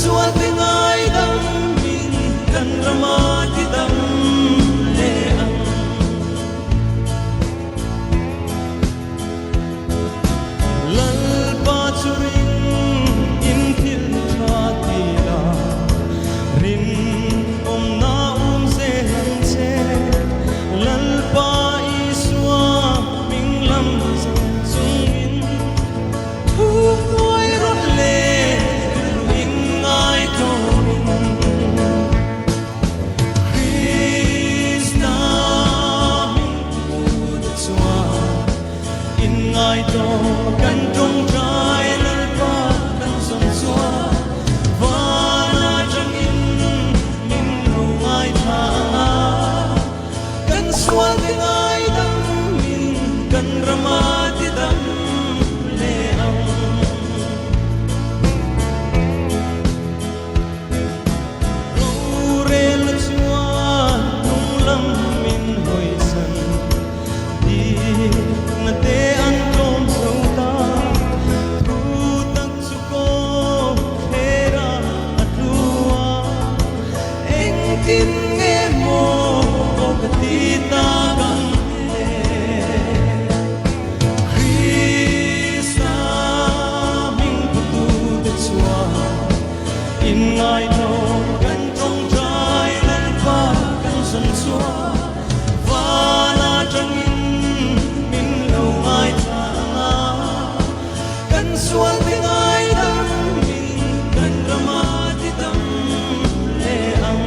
sual tiếng ai đắm mình cần rama thì đắm lệ ang lal pa churing in thil tha tila rin na se han che lal pa iswa ming lam chung in thu tôi rót lệ in ai thong Krista mình tu được xóa in ai to kan trong trái lal pa kan son xóa và na trong in mình lu ai tha kan xóa tiếng ai đắm mình kan rama ti đắm lệ ang ru re la chua nung lam min hoi san đi na te an tom sâu ta thu tak chu ko thera atua eng tin nghe mo o ka ti ta kan Krista mình tu de chua in ai no kan trong trái lal pa kan son xua và na trong in min lâu ai tha kan sual tiếng ai đắm mình kan rama ti đắm lệ ang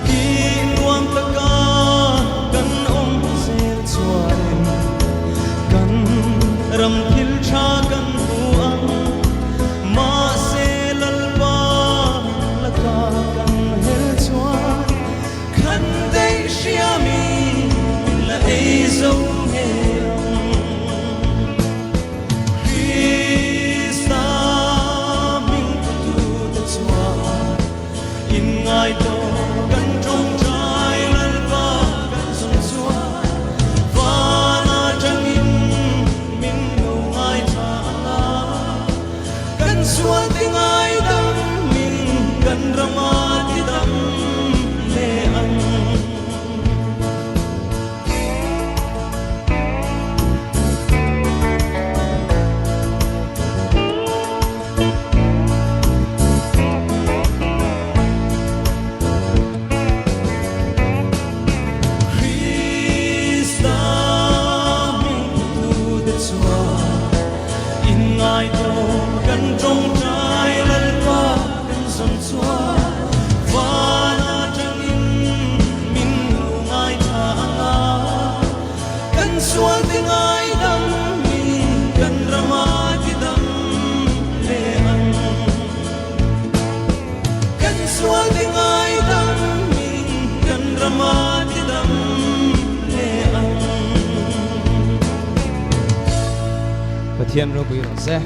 ki nuam taka kan om se chuan kan ram thil tha kan hu ang ma se lal pa la ka kan hel chuan khan dei shiami la ei zo he Krista mình tu de chuan in ai to kan trong trái lal pa kan son xua và na trong in min lu ai tha kan sual tiếng ai đắm mình kan rama ti đắm lệ ang Krista mình tu de chua in ai to kan trong trái lal pa kan son xua và na trong in min lu ai tha kan sual tiếng ai đắm mình kan rama ti đắm lệ ang kan sual tiếng ai đắm mình kan rama ti đắm lệ ang Pathian ro bui ro se